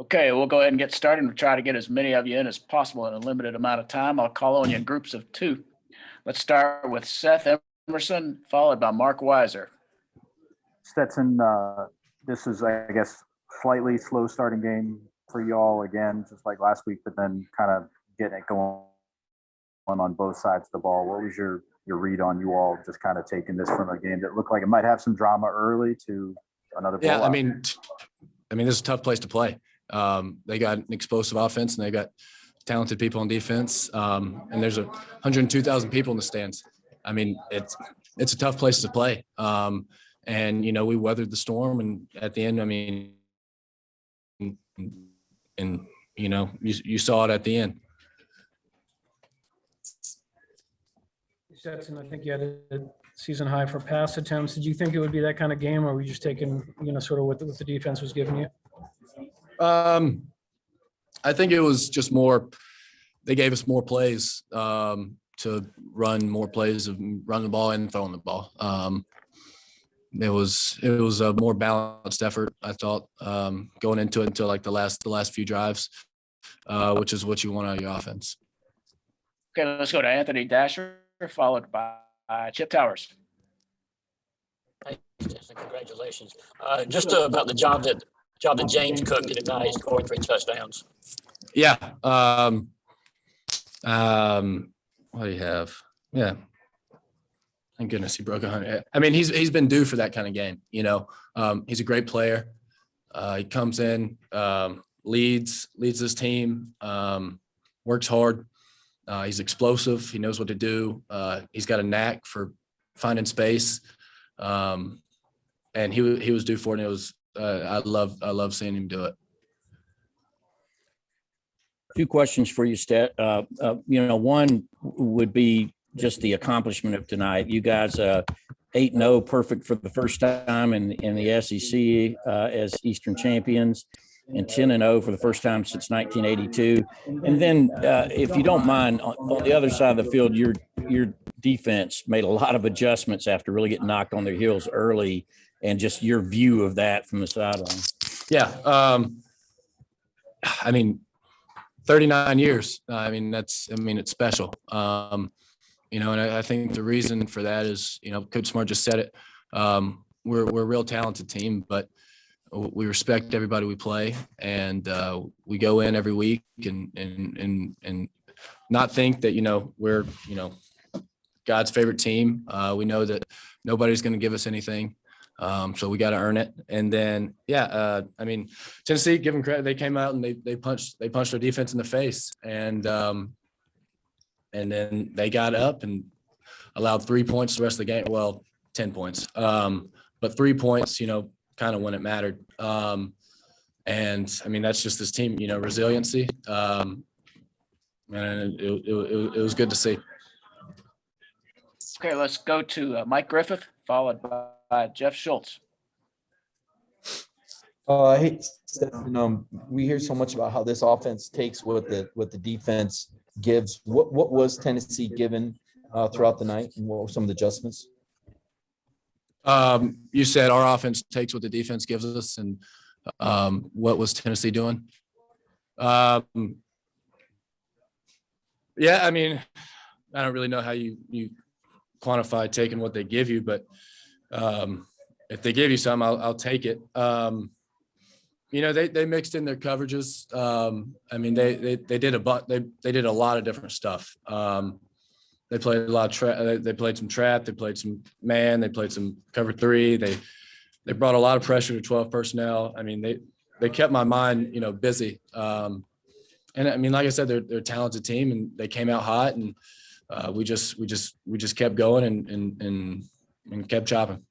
Okay, we'll go ahead and get started and try to get as many of you in as possible in a limited amount of time. I'll call on you in groups of two. Let's start with Seth Emerson, followed by Mark Weiser. Stetson, this is, I guess, slightly slow starting game for y'all again, just like last week, but then kind of getting it going on both sides of the ball. What was your read on you all just kind of taking this from a game that looked like it might have some drama early to another blowout? Yeah, I mean, this is a tough place to play. They got an explosive offense and they got talented people on defense. And there's 102,000 people in the stands. I mean, it's a tough place to play. And, you know, we weathered the storm, and at the end, I mean, and you know, you saw it at the end. Stetson, I think you had a season high for pass attempts. Did you think it would be that kind of game, or were you just taking, you know, sort of what the defense was giving you? I think it was just more, they gave us more plays to run more plays of running the ball and throwing the ball. It was a more balanced effort, I thought, going into it until like the last few drives, which is what you want out of your offense. Okay, let's go to Anthony Dasher, followed by Chip Towers. Thanks, congratulations. Just about the job that James Cook did tonight, scoring 3 touchdowns. Yeah. What do you have? Yeah. Thank goodness he broke 100. I mean, he's been due for that kind of game. You know, he's a great player. He comes in, leads his team, works hard. He's explosive. He knows what to do. He's got a knack for finding space. And he was due for it. And it was, I love seeing him do it. Two questions for you, Stet. You know, one would be just the accomplishment of tonight. You guys 8-0, perfect for the first time in the SEC as Eastern champions, and 10-0 for the first time since 1982. And then, if you don't mind, on the other side of the field, your defense made a lot of adjustments after really getting knocked on their heels early, and just your view of that from the sideline. Yeah. I mean, 39 years. It's special. You know, and I think the reason for that is, you know, Coach Smart just said it. We're a real talented team, but we respect everybody we play, and we go in every week and not think that, you know, we're, you know, God's favorite team. We know that nobody's going to give us anything. So we got to earn it. And then, I mean, Tennessee, give them credit. They came out and they punched our defense in the face, and then they got up and allowed 3 points the rest of the game. Well, 10 points, but 3 points, you know, kind of when it mattered. And I mean, that's just this team, you know, resiliency. And it was good to see. Okay, let's go to Mike Griffith, followed by Jeff Schultz. Hey, Stephen, we hear so much about how this offense takes what the defense gives. What was Tennessee given throughout the night, and what were some of the adjustments? You said our offense takes what the defense gives us, and what was Tennessee doing? Yeah, I mean, I don't really know how you quantify taking what they give you, but if they give you some, I'll take it. You know, they mixed in their coverages. I mean, they did a lot of different stuff. They played a lot of they played some trap, they played some man, they played some cover 3. They brought a lot of pressure to 12 personnel. I mean, they kept my mind, you know, busy. And I mean, like I said, they're a talented team, and they came out hot, and we just kept going and kept chopping.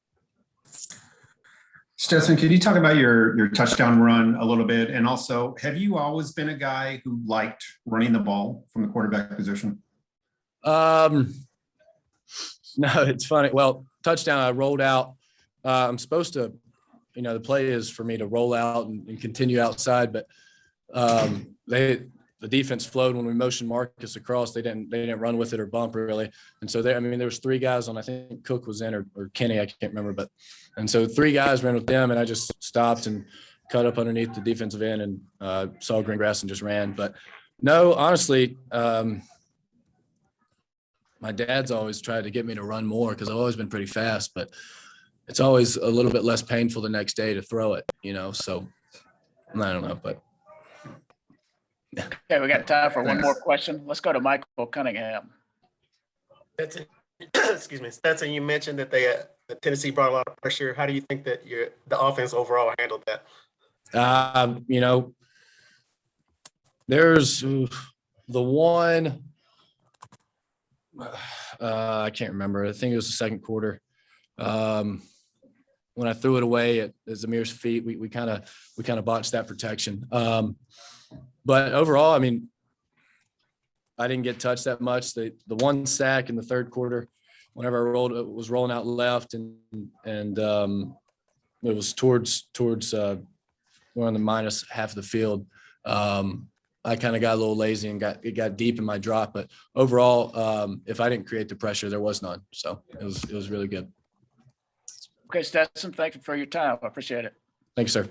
Stetson, could you talk about your touchdown run a little bit? And also, have you always been a guy who liked running the ball from the quarterback position? No, it's funny. Well, touchdown, I rolled out. I'm supposed to, you know, the play is for me to roll out and continue outside, but the defense flowed when we motioned Marcus across. They didn't run with it or bump really. And so there was 3 guys on, I think Cook was in or Kenny, I can't remember, and so 3 guys ran with them, and I just stopped and cut up underneath the defensive end and saw green grass and just ran. But no, honestly, my dad's always tried to get me to run more because I've always been pretty fast, but it's always a little bit less painful the next day to throw it, so I don't know, but. Okay, we got time for one Thanks. more question. Let's go to Michael Cunningham. Stetson, excuse me, Stetson, you mentioned that that Tennessee brought a lot of pressure. How do you think that the offense overall handled that? There's the one, I can't remember. I think it was the second quarter. When I threw it away at Zamir's feet, we kind of botched that protection. But overall, I mean, I didn't get touched that much. The one sack in the third quarter, whenever I was rolling out left and it was towards we're on the minus half of the field. I kind of got a little lazy and it got deep in my drop. But overall, if I didn't create the pressure, there was none. So it was really good. Okay, Stetson, thank you for your time. I appreciate it. Thank you, sir.